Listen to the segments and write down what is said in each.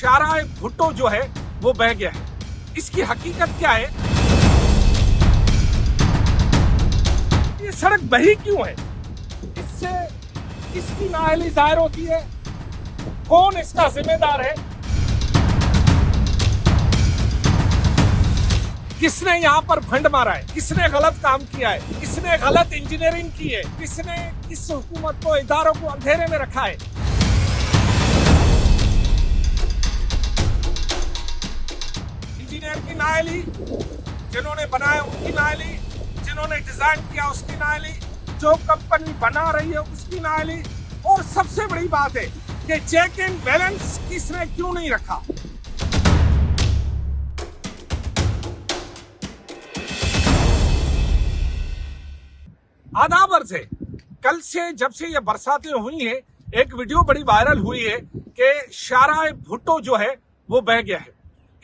शाहराह भुट्टो जो है वो बह गया है। इसकी हकीकत क्या है? ये सड़क बही क्यों है? इससे किसकी नाअहली जाहिर होती है? कौन इसका जिम्मेदार है? किसने यहाँ पर फंड मारा है? किसने गलत काम किया है? किसने गलत इंजीनियरिंग की है? किसने इस हुकूमत को, इदारों को अंधेरे में रखा है? इंजीनियर की नाअहली, जिन्होंने बनाया उनकी नाअहली, जिन्होंने डिजाइन किया उसकी नाअहली, जो कंपनी बना रही है उसकी नाअहली। और सबसे बड़ी बात है कि चेक एंड बैलेंस किसने क्यों नहीं रखा? आदाब अर्ज़ है। कल से जब से ये बरसातें हुई हैं, एक वीडियो बड़ी वायरल हुई है कि शाहराह भुट्टो जो है वो बह गया है।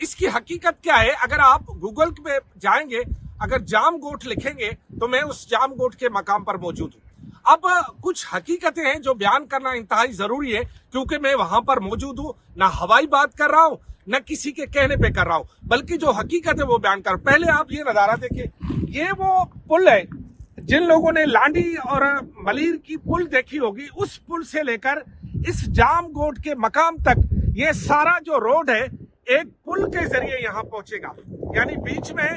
इसकी हकीकत क्या है? अगर आप गूगल पे जाएंगे, अगर जाम गोट लिखेंगे तो मैं उस जाम गोट के मकाम पर मौजूद हूँ। अब कुछ हकीकतें हैं जो बयान करना इंतहाई जरूरी है, क्योंकि मैं वहां पर मौजूद हूँ। ना हवाई बात कर रहा हूँ, न किसी के कहने पे कर रहा हूँ, बल्कि जो हकीकत है वो बयान कर। पहले आप ये नजारा देखिए, ये वो पुल है। जिन लोगों ने लांडी और मलीर की पुल देखी होगी, उस पुल से लेकर इस जाम गोट के मकाम तक ये सारा जो रोड है एक पुल के जरिए यहाँ पहुंचेगा। यानी बीच में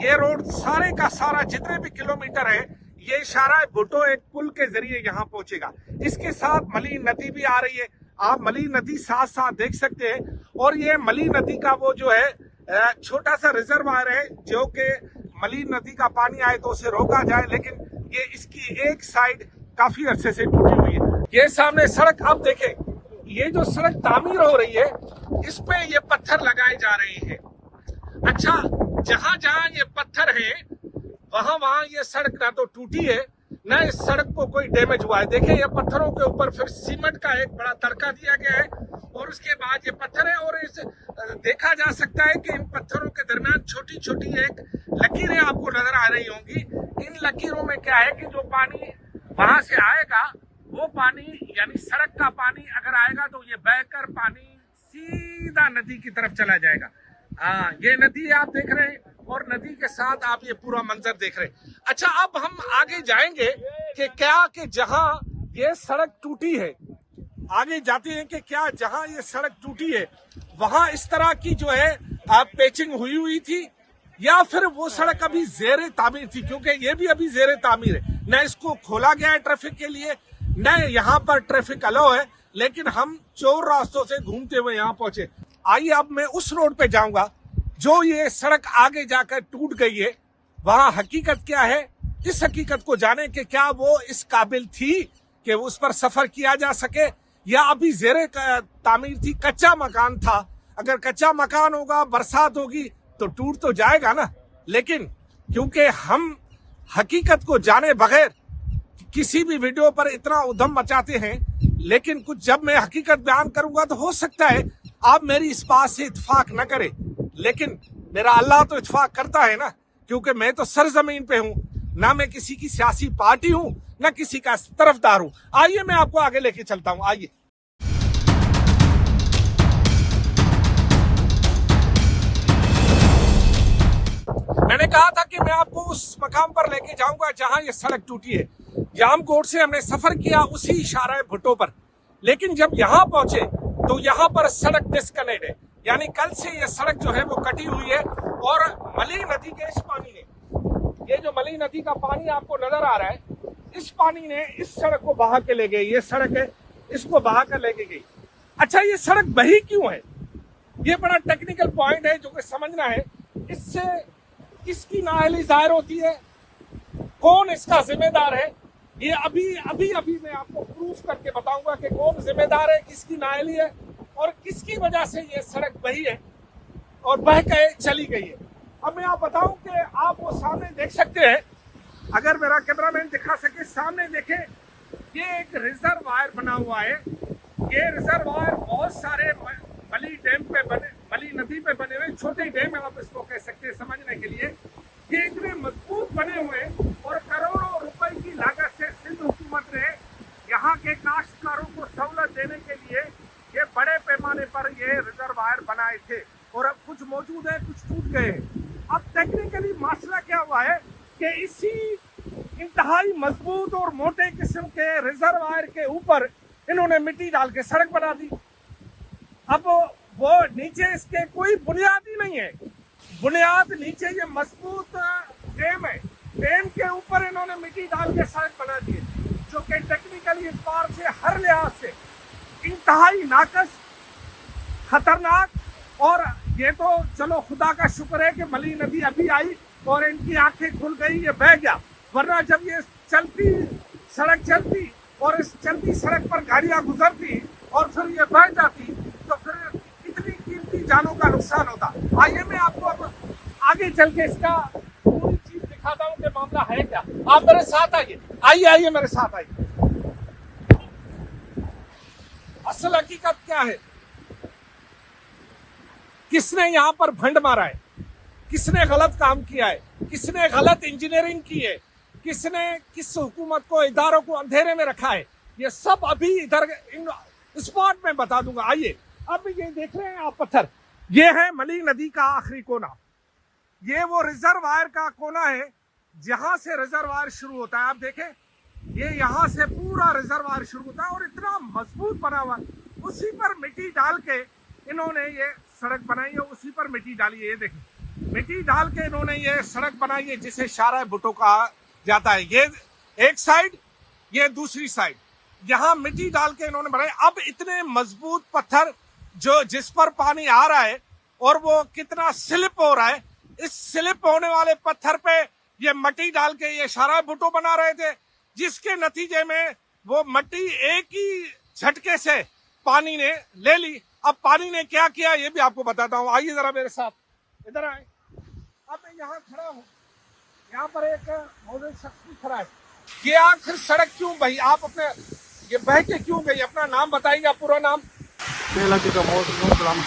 ये रोड सारे का सारा जितने भी किलोमीटर है, ये शाहराह भुट्टो एक पुल के जरिए यहाँ पहुंचेगा। इसके साथ मली नदी भी आ रही है, आप मली नदी साथ साथ देख सकते हैं। और ये मली नदी का वो जो है छोटा सा रिजर्वायर है, जो कि मली नदी का पानी आए तो उसे रोका जाए, लेकिन ये इसकी एक साइड काफी अरसे से टूटी हुई है। ये सामने सड़क आप देखें, ये जो सड़क तामीर हो रही है, इस पे ये पत्थर लगाए जा रहे हैं। अच्छा, जहां जहां ये पत्थर है वहां वहां ये सड़क ना तो टूटी है, ना इस सड़क को कोई डैमेज हुआ है। देखिए, ये पत्थरों के ऊपर फिर सीमेंट का एक बड़ा तड़का दिया गया है, और उसके बाद ये पत्थर है। और इस देखा जा सकता है कि इन पत्थरों के दरमियान छोटी छोटी एक लकीरें आपको नजर आ रही होंगी। इन लकीरों में क्या है कि जो पानी वहां से आएगा, वो पानी यानी सड़क का पानी अगर आएगा तो ये बहकर पानी सीधा नदी की तरफ चला जाएगा। हाँ, ये नदी आप देख रहे हैं, और नदी के साथ आप ये पूरा मंजर देख रहे हैं। अच्छा, अब हम आगे जाएंगे कि क्या कि जहां ये सड़क टूटी है, आगे जाते हैं कि क्या जहां ये सड़क टूटी है वहां इस तरह की जो है पेचिंग हुई थी, या फिर वो सड़क अभी जेर तामीर थी, क्योंकि ये भी अभी जेर तामीर है। न इसको खोला गया है ट्रैफिक के लिए, न यहाँ पर ट्रैफिक अलाउ है, लेकिन हम चोर रास्तों से घूमते हुए यहाँ पहुंचे। आइए अब मैं उस रोड पे जाऊंगा जो ये सड़क आगे जाकर टूट गई है, वहां हकीकत क्या है। इस हकीकत को जाने के क्या वो इस काबिल थी कि उस पर सफर किया जा सके, या अभी जेरे तामीर थी, कच्चा मकान था। अगर कच्चा मकान होगा, बरसात होगी तो टूट तो जाएगा ना। लेकिन क्योंकि हम हकीकत को जाने बगैर किसी भी वीडियो पर इतना उधम मचाते हैं, लेकिन कुछ जब मैं हकीकत बयान करूंगा तो हो सकता है आप मेरी इस बात से इत्फाक न करें, लेकिन मेरा अल्लाह तो इत्फाक करता है ना, क्योंकि मैं तो सरजमीन पे हूं, ना मैं किसी की सियासी पार्टी हूं, ना किसी का तरफदार हूं। आइए मैं आपको आगे लेके चलता हूं। आइए, मैंने कहा था कि मैं आपको उस मकाम पर लेके जाऊंगा जहां ये सड़क टूटी है। जाम गोट से हमने सफर किया उसी शाहराह भुट्टो पर, लेकिन जब यहाँ पहुंचे तो यहाँ पर सड़क डिस्कनेक्ट है। यानी कल से ये सड़क जो है वो कटी हुई है, और मली नदी के इस पानी ने, ये जो मली नदी का पानी आपको नजर आ रहा है, इस पानी ने इस सड़क को बहा के ले गई। ये सड़क है, इसको बहा कर लेके गई। अच्छा, ये सड़क बही क्यों है? ये बड़ा टेक्निकल पॉइंट है जो कि समझना है। इससे किसकी नाअहली जाहिर होती है? कौन इसका जिम्मेदार है? ये अभी मैं आपको प्रूफ करके बताऊंगा कि कौन जिम्मेदार है, किसकी नाअहली है, और किसकी वजह से ये सड़क बही है और बह के चली गई है। अब मैं आप बताऊं कि आप वो सामने देख सकते हैं, अगर मेरा कैमरामैन दिखा सके, सामने देखें, ये एक रिजर्वायर बना हुआ है। ये रिजर्वायर बहुत सारे मली डैम पे बने, मली नदी पे बने हुए छोटे डैम है, आप इसको कह सकते हैं समझने के लिए। ये इतने मजबूत बने हुए और करोड़ों रुपए की लागत से सिंध हुकूमत ने यहाँ के काश्तकारों को सहूलत देने के लिए ये बड़े पैमाने पर ये रिजर्वायर बनाए थे और अब कुछ मौजूद है, कुछ टूट गए हैं। अब टेक्निकली मसला क्या हुआ है कि इसी इंतहाई मजबूत और मोटे किस्म के रिजर्वायर के ऊपर इन्होंने मिट्टी डाल के सड़क बना दी। अब वो नीचे इसके कोई बुनियाद ही नहीं है, बुनियाद नीचे ये मजबूत डैम है, डैम के ऊपर इन्होंने मिट्टी डाल के सड़क बना दी है, जो कि टेक्निकली इतबार से हर लिहाज से इंतहाई नाकस, खतरनाक। और ये तो चलो खुदा का शुक्र है कि मली नदी अभी आई और इनकी आंखें खुल गई, ये बह गया, वरना जब ये चलती सड़क चलती और इस चलती सड़क पर गाड़ियां गुजरती और फिर ये बह जाती तो फिर इतनी कीमती जानों का नुकसान होता। आइए मैं आपको अब आगे चल के इसका पूरी चीज दिखाता हूँ कि मामला है क्या। आप मेरे साथ आइए, आइए आइए मेरे साथ आइए। असल हकीकत क्या है, किसने यहां पर भंड मारा है, किसने गलत काम किया है, किसने गलत इंजीनियरिंग की है, किसने किस हुकूमत को, इदारों को अंधेरे में रखा है, ये सब अभी इधर स्पॉट में बता दूंगा। आइए, अब ये देख रहे हैं आप पत्थर, ये है मली नदी का आखिरी कोना, ये वो रिजर्वायर का कोना है जहां से रिजर्वायर शुरू होता है। आप देखें, ये यहां से पूरा रिजर्वायर शुरू होता है और इतना मजबूत बना हुआ, उसी पर मिट्टी डाल के इन्होंने ये सड़क बनाई है, उसी पर मिट्टी डाली है। ये देखें, मिट्टी डाल के इन्होंने ये सड़क बनाई है जिसे शारा भुट्टो कहा जाता है। ये एक साइड, ये दूसरी साइड, यहां मिट्टी डाल के इन्होंने बनाई। अब इतने मजबूत पत्थर जो जिस पर पानी आ रहा है और वो कितना स्लिप हो रहा है, इस स्लिप होने वाले पत्थर पे ये मट्टी डाल के ये शारा भुट्टो बना रहे थे, जिसके नतीजे में वो मट्टी एक ही झटके से पानी ने ले ली। अब पानी ने क्या किया ये भी आपको बताता हूँ, आइए जरा मेरे साथ, इधर आए। अब मैं यहाँ खड़ा हूँ, यहाँ पर एक मौजूद शख्स भी खड़ा है। ये आखिर सड़क क्यों बही, आप अपने ये बह के क्यों गई, अपना नाम बताइए, आप पूरा नाम। मेरा का मौजूद मेरा नाम है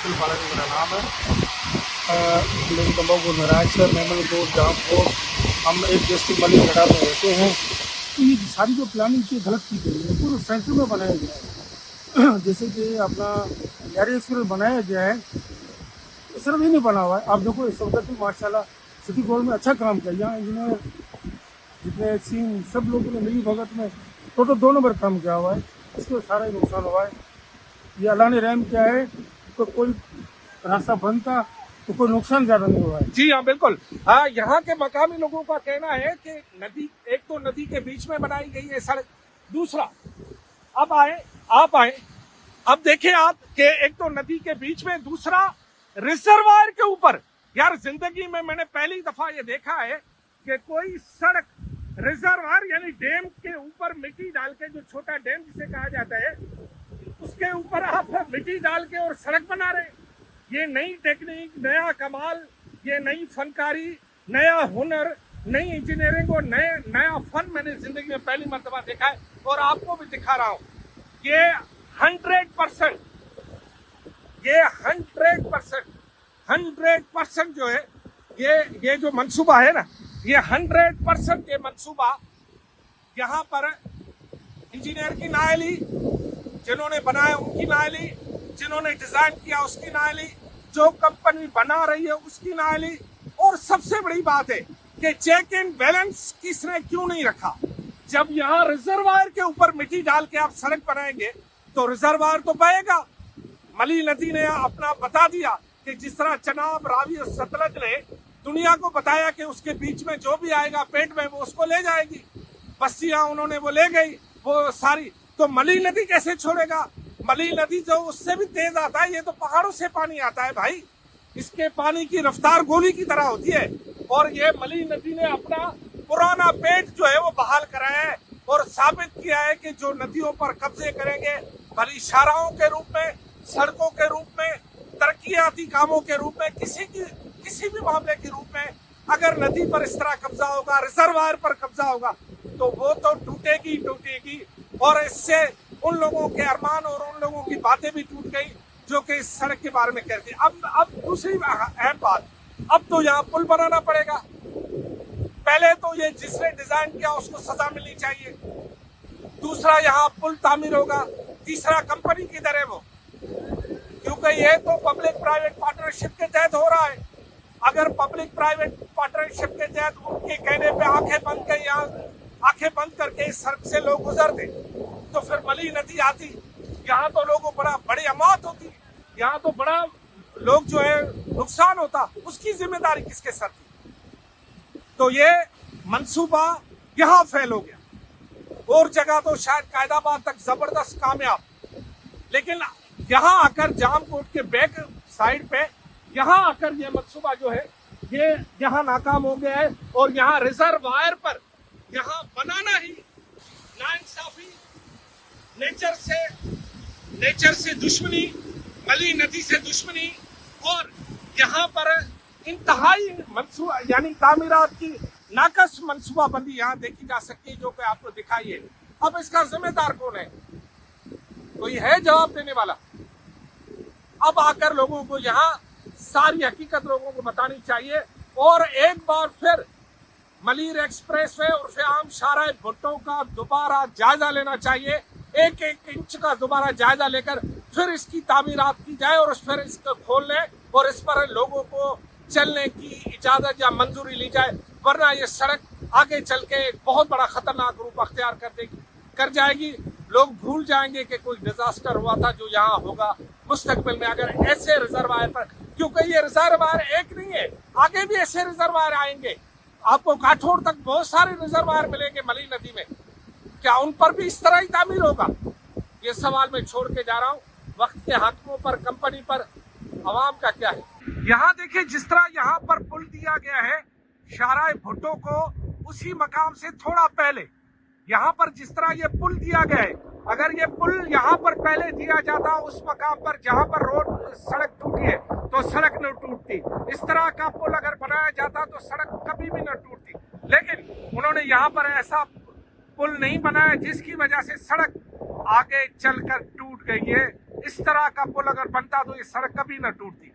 सर मेमन को जहाँ को हम एक डिस्ट्रिक्ट मली गढ़ा में रहते हैं। तो ये सारी जो प्लानिंग की गलत की गई है, पूरे सेंटर में बनाया गया है। जैसे कि अपना यारी एक्सप्रेस बनाया गया है, सिर्फ ही नहीं बना हुआ है। आप देखो इस वक्त भी माशाल्लाह सिटी गवर्नमेंट में अच्छा काम किया, यहाँ इंजीनियर जितने सीन सब लोगों ने मिली भगत में टोटल 2 नंबर काम किया हुआ है, इसको सारा ही नुकसान हुआ है। ये अल्लाह ने रहम किया है, तो कोई रास्ता बनता तो कोई नुकसान ज्यादा नहीं हुआ है। जी हाँ बिल्कुल, हाँ यहाँ के मकामी लोगों का कहना है कि नदी, एक तो नदी के बीच में बनाई गई है सड़क, दूसरा अब आए, आप आए, अब देखें आप कि एक तो नदी के बीच में, दूसरा रिजर्वायर के ऊपर। यार जिंदगी में मैंने पहली दफा ये देखा है कि कोई सड़क रिजर्वायर यानी डैम के ऊपर मिट्टी डाल के, जो छोटा डैम जिसे कहा जाता है, उसके ऊपर आप मिट्टी डाल के और सड़क बना रहे। ये नई टेक्निक, नया कमाल, ये नई फनकारी, नया हुनर, नई इंजीनियरिंग और नया फन मैंने जिंदगी में पहली मर्तबा देखा है और आपको भी दिखा रहा हूं। ये 100% जो है, ये जो मंसूबा है ना, ये 100% ये मंसूबा यहाँ पर इंजीनियर की नाअहली, जिन्होंने बनाया उनकी नाअहली, जिन्होंने डिजाइन किया उसकी नाअहली, जो कंपनी बना रही है उसकी नाअहली। और सबसे बड़ी बात है कि चेक एंड बैलेंस किसने क्यों नहीं रखा। जब यहाँ रिजर्वायर के ऊपर मिट्टी डाल के आप सड़क बनाएंगे तो रिजर्वायर तो बहेगा। मली नदी ने अपना बता दिया कि जिस तरह चनाब, रावी और सतलज ने दुनिया को बताया कि उसके बीच में जो भी आएगा पेट में वो उसको ले जाएगी, बस्तियां उन्होंने वो ले गई वो सारी, तो मली नदी कैसे छोड़ेगा। मली नदी जो उससे भी तेज आता है, ये तो पहाड़ों से पानी आता है भाई, इसके पानी की रफ्तार गोली की तरह होती है। और ये मली नदी ने अपना पुराना पेट जो है वो बहाल कराया है और साबित किया है कि जो नदियों पर कब्जे करेंगे, भली शाराओं के रूप में, सड़कों के रूप में, तरक्याती कामों के रूप में, किसी भी मामले के रूप में, अगर नदी पर इस तरह कब्जा होगा, रिजर्वायर पर कब्जा होगा, तो वो तो टूटेगी। और इससे उन लोगों के अरमान और उन लोगों की बातें भी टूट गई जो कि इस सड़क के बारे में कहती। अब दूसरी अहम बात, अब तो यहाँ पुल बनाना पड़ेगा। पहले तो ये जिसने डिजाइन किया उसको सजा मिलनी चाहिए, दूसरा यहाँ पुल तामीर होगा, तीसरा कंपनी किधर है वो, क्योंकि ये तो पब्लिक प्राइवेट पार्टनरशिप के तहत हो रहा है। अगर पब्लिक प्राइवेट पार्टनरशिप के तहत उनके कहने पे आंखें बंद करके इस सड़क से लोग गुजरते तो फिर मली नदी आती, यहाँ तो लोगों को बड़ी अमात होती, यहाँ तो बड़ा लोग जो है नुकसान होता, उसकी जिम्मेदारी किसके सर थी? तो ये मंसूबा यहाँ फेल हो गया। और जगह तो शायद कायदाबाद तक जबरदस्त कामयाब, लेकिन यहाँ आकर जामकोट के बैक साइड पे यहाँ आकर ये मंसूबा जो है ये यहाँ नाकाम हो गया है। और यहाँ रिजर्वायर पर यहाँ बनाना ही नाइंसाफी, नेचर से दुश्मनी, मली नदी से दुश्मनी, और यहाँ पर इंतहाई मंसूबा यानी तामीरात की नाकस मंसूबाबंदी यहाँ देखी जा सकती है, जो कि आपको दिखाई है। अब इसका जिम्मेदार कौन है? कोई है जवाब देने वाला? अब आकर लोगों को यहाँ सारी हकीकत लोगों को बतानी चाहिए और एक बार फिर मलीर एक्सप्रेसवे और आम शाहराह भुट्टो का दोबारा जायजा लेना चाहिए। एक इंच का दोबारा जायजा लेकर फिर इसकी तामीरात की जाए और फिर इसको खोलने और इस पर लोगों को चलने की इजाजत या मंजूरी ली जाए, वरना ये सड़क आगे चल के एक बहुत बड़ा खतरनाक रूप अख्तियार कर जाएगी। लोग भूल जाएंगे कि कोई डिजास्टर हुआ था जो यहाँ होगा मुस्तकबिल में अगर ऐसे रिजर्वायर पर, क्योंकि ये रिजर्वायर एक नहीं है, आगे भी ऐसे रिजर्वायर आएंगे। आपको काठोड़ तक बहुत सारे रिजर्वायर मिलेंगे मली नदी में, क्या उन पर भी इस तरह ही तामीर होगा? ये सवाल मैं छोड़ के जा रहा हूँ। वक्त के हाकिमों पर, कंपनी पर, अवाम का क्या है? यहाँ देखिए जिस तरह यहाँ पर पुल दिया गया है शाहराह भुट्टो को, उसी मकाम से थोड़ा पहले यहाँ पर जिस तरह ये पुल दिया गया है, अगर ये पुल यहाँ पर पहले दिया जाता उस मकाम पर जहाँ पर सड़क टूटी है तो सड़क न टूटती। इस तरह का पुल अगर बनाया जाता तो सड़क कभी भी न टूटती, लेकिन उन्होंने यहाँ पर ऐसा पुल नहीं बनाया जिसकी वजह से सड़क आगे चलकर टूट गई है। इस तरह का पुल अगर बनता तो ये सड़क कभी न टूटती।